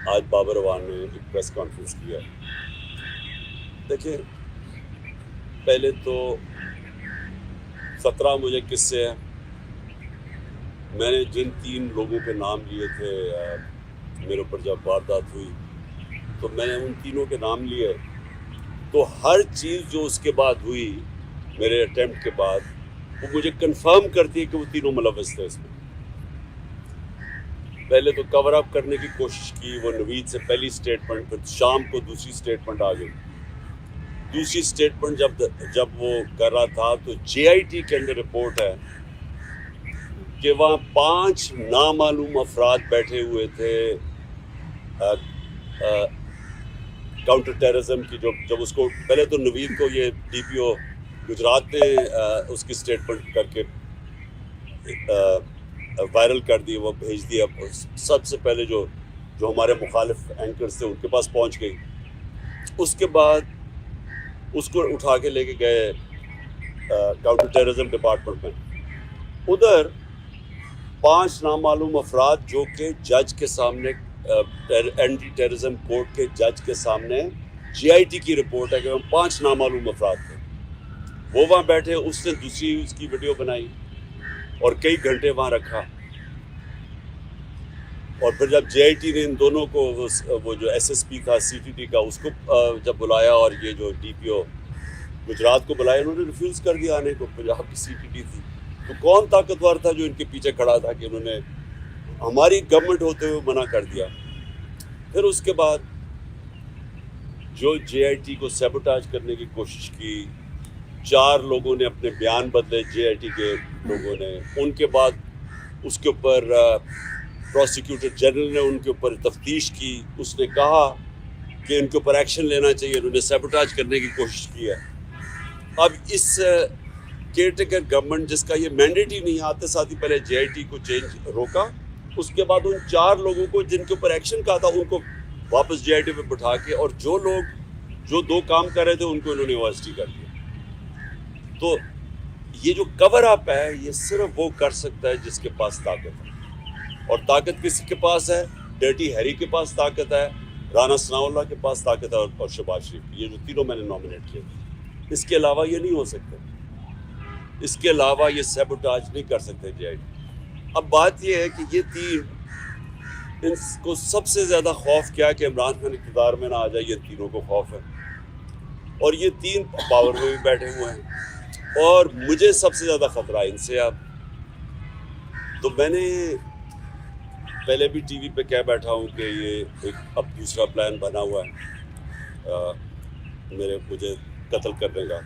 آج بابر اعوان نے ایک پریس کانفرنس کیا ہے. دیکھیں، پہلے تو خطرہ مجھے کس سے ہے. میں نے جن 3 لوگوں کے نام لیے تھے میرے اوپر جب واردات ہوئی، تو میں نے ان تینوں کے نام لیے. تو ہر چیز جو اس کے بعد ہوئی میرے اٹیمپٹ کے بعد، وہ مجھے کنفرم کرتی ہے کہ وہ تینوں ملوث تھے اس میں. پہلے تو کور اپ کرنے کی کوشش کی، وہ نوید سے پہلی سٹیٹمنٹ، پھر شام کو دوسری سٹیٹمنٹ آ گئی. دوسری سٹیٹمنٹ جب وہ کر رہا تھا تو جے آئی ٹی کے اندر رپورٹ ہے کہ وہاں 5 نامعلوم افراد بیٹھے ہوئے تھے کاؤنٹر ٹیررزم کی. جب اس کو پہلے تو نوید کو یہ ڈی پی او گجرات نے اس کی سٹیٹمنٹ کر کے وائرل کر دی، وہ بھیج دیا. سب سے پہلے جو ہمارے مخالف اینکرز تھے ان کے پاس پہنچ گئی. اس کے بعد اس کو اٹھا کے لے کے گئے کاؤنٹر ٹیررزم ڈپارٹمنٹ میں. ادھر 5 نامعلوم افراد جو کہ جج کے سامنے، اینٹی ٹیررزم کورٹ کے جج کے سامنے جے آئی ٹی کی رپورٹ ہے کہ وہ 5 نامعلوم افراد تھے. وہ وہاں بیٹھے، اس نے دوسری اس کی ویڈیو بنائی اور کئی گھنٹے وہاں رکھا. اور پھر جب جے آئی ٹی نے ان دونوں کو، وہ جو ایس ایس پی تھا سی ٹی ٹی کا، اس کو جب بلایا اور یہ جو ڈی پی او گجرات کو بلایا، انہوں نے ریفیوز کر دیا آنے کو. پنجاب کی سی ٹی ٹی تھی. تو کون طاقتور تھا جو ان کے پیچھے کھڑا تھا کہ انہوں نے ہماری گورنمنٹ ہوتے ہوئے منع کر دیا. پھر اس کے بعد جو جے آئی ٹی کو سیبوٹاج کرنے کی کوشش کی، 4 لوگوں نے اپنے بیان بدلے جے آئی ٹی کے لوگوں نے. ان کے بعد اس کے اوپر پروسیکیوٹر جنرل نے ان کے اوپر تفتیش کی. اس نے کہا کہ ان کے اوپر ایکشن لینا چاہیے. انہوں نے سیبوٹاج کرنے کی کوشش کی ہے. اب اس کیئر ٹیکر گورنمنٹ جس کا یہ مینڈیٹ ہی نہیں، آتے ساتھ ہی پہلے جے آئی ٹی کو چینج روکا. اس کے بعد ان 4 لوگوں کو جن کے اوپر ایکشن کہا تھا ان کو واپس جے آئی ٹی پہ بٹھا کے، اور جو لوگ جو 2 کام کر رہے تھے ان کو انہوں نے یونیورسٹی کر دیا. تو یہ جو کور اپ ہے، یہ صرف وہ کر سکتا ہے جس کے پاس طاقت ہے. اور طاقت کسی کے پاس ہے؟ ڈرٹی ہیری کے پاس طاقت ہے، رانا ثناء اللہ کے پاس طاقت ہے، اور شہباز شریف. یہ جو تینوں میں نے نامنیٹ کیے. اس کے علاوہ یہ نہیں ہو سکتے. اس کے علاوہ یہ سیبوٹاج نہیں کر سکتے جے آئی ٹی. اب بات یہ ہے کہ یہ 3، ان کو سب سے زیادہ خوف کیا کہ عمران خان اقتدار میں نہ آ جائے. یہ تینوں کو خوف ہے، اور یہ 3 پاور میں بھی بیٹھے ہوئے ہیں. اور مجھے سب سے زیادہ خطرہ ہے ان سے. اب تو میں نے پہلے بھی ٹی وی پہ کہہ بیٹھا ہوں کہ یہ ایک اب دوسرا پلان بنا ہوا ہے مجھے قتل کرنے کا.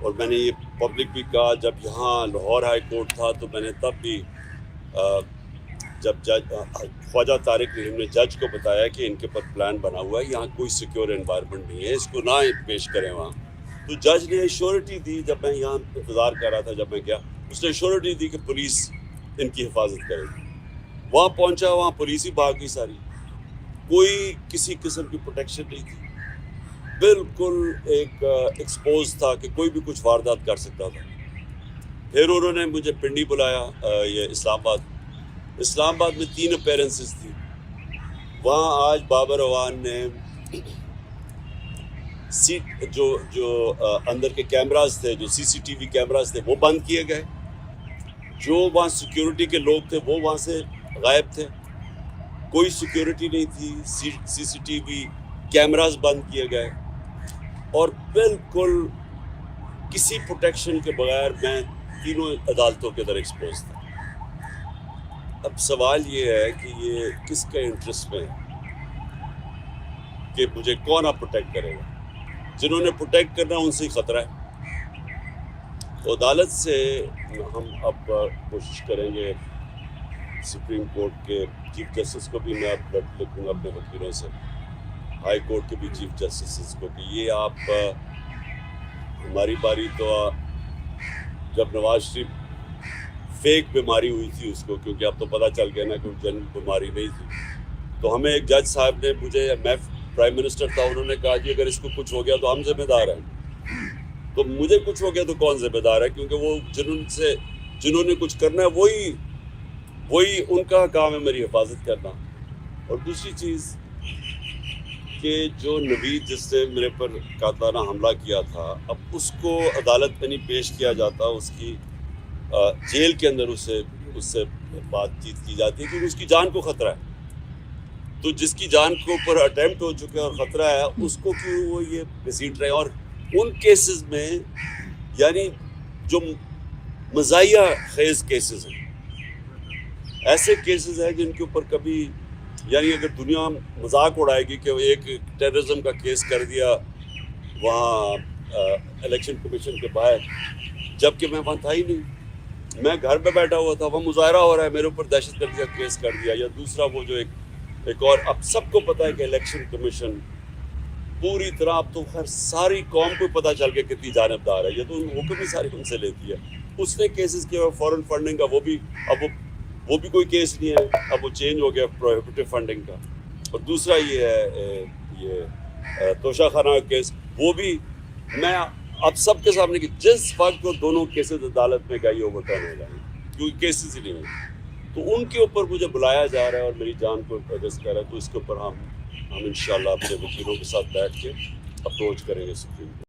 اور میں نے یہ پبلک بھی کہا. جب یہاں لاہور ہائی کورٹ تھا تو میں نے تب بھی جب جج خواجہ طارق رحیم نے جج کو بتایا کہ ان کے پر پلان بنا ہوا ہے، یہاں کوئی سیکیور انوائرمنٹ نہیں ہے، اس کو نہ پیش کریں وہاں. تو جج نے ایشورٹی دی. جب میں یہاں انتظار کر رہا تھا، جب میں گیا، اس نے ایشورٹی دی کہ پولیس ان کی حفاظت کرے گی. وہاں پہنچا، وہاں پولیس ہی بھاگ گئی ساری. کوئی کسی قسم کی پروٹیکشن نہیں تھی. بالکل ایک ایکسپوز تھا کہ کوئی بھی کچھ واردات کر سکتا تھا. پھر انہوں نے مجھے پنڈی بلایا، یہ اسلام آباد میں 3 اپیرنسز تھی. وہاں آج بابر اعوان نے جو اندر کے کیمراز تھے، جو سی سی ٹی وی کیمراز تھے، وہ بند کیے گئے. جو وہاں سیکیورٹی کے لوگ تھے وہ وہاں سے غائب تھے. کوئی سیکیورٹی نہیں تھی. سی سی ٹی وی کیمراز بند کیے گئے. اور بالکل کسی پروٹیکشن کے بغیر میں تینوں عدالتوں کے اندر ایکسپوز تھا. اب سوال یہ ہے کہ یہ کس کے انٹرسٹ میں کہ مجھے کون آپ پروٹیکٹ کرے گا؟ جنہوں نے پروٹیکٹ کرنا ان سے ہی خطرہ ہے. تو عدالت سے ہم اب کوشش کریں گے، سپریم کورٹ کے چیف جسٹس کو بھی میں اب لکھوں گا اپنے وکیلوں سے، ہائی کورٹ کے بھی چیف جسٹس کو، کہ یہ آپ ہماری باری تو جب نواز شریف فیک بیماری ہوئی تھی اس کو، کیونکہ اب تو پتہ چل گیا نا کہ وہ جنرل بیماری نہیں تھی. تو ہمیں ایک جج صاحب نے میں پرائم منسٹر تھا، انہوں نے کہا کہ اگر اس کو کچھ ہو گیا تو ہم ذمہ دار ہیں. تو مجھے کچھ ہو گیا تو کون ذمہ دار ہے؟ کیونکہ وہ جنہوں نے کچھ کرنا ہے وہی ان کا کام ہے میری حفاظت کرنا. اور دوسری چیز کہ جو نوید جس نے میرے پر قاتلانہ حملہ کیا تھا، اب اس کو عدالت میں نہیں پیش کیا جاتا، اس کی جیل کے اندر اس سے بات چیت کی جاتی ہے کیونکہ اس کی جان کو خطرہ ہے. تو جس کی جان کے اوپر اٹیمپٹ ہو چکا ہے اور خطرہ ہے، اس کو کیوں وہ یہ گھسیٹ رہے ہیں. اور ان کیسز میں یعنی جو مزاحیہ خیز کیسز ہیں، ایسے کیسز ہیں جن کے اوپر کبھی یعنی اگر دنیا مذاق اڑائے گی کہ ایک ٹیررزم کا کیس کر دیا وہاں الیکشن کمیشن کے باہر، جبکہ میں وہاں تھا ہی نہیں، میں گھر پہ بیٹھا ہوا تھا، وہ مظاہرہ ہو رہا ہے، میرے اوپر دہشت گردی کا کیس کر دیا. یا دوسرا وہ جو ایک اور اب سب کو پتہ ہے کہ الیکشن کمیشن پوری طرح اب تو خیر ساری قوم کو پتہ چل گیا کتنی جانبدار ہے، یہ تو حکم ہی ساری ان سے لیتی ہے. اس نے کیسز کیا فورن فنڈنگ کا، وہ بھی کوئی کیس نہیں ہے، اب وہ چینج ہو گیا پروہیبٹیو فنڈنگ کا. اور دوسرا یہ ہے یہ توشہ خانہ کا کیس، وہ بھی میں اب سب کے سامنے کہ جس وقت وہ دونوں کیسز عدالت میں گئی اوور ٹرن ہو جائیں کیونکہ کیسز ہی نہیں ہیں، تو ان کے اوپر مجھے بلایا جا رہا ہے اور میری جان کو حفاظت کر رہا ہے. تو اس کے اوپر ہم انشاءاللہ اپنے وکیلوں کے ساتھ بیٹھ کے اپروچ کریں گے سپریم کورٹ.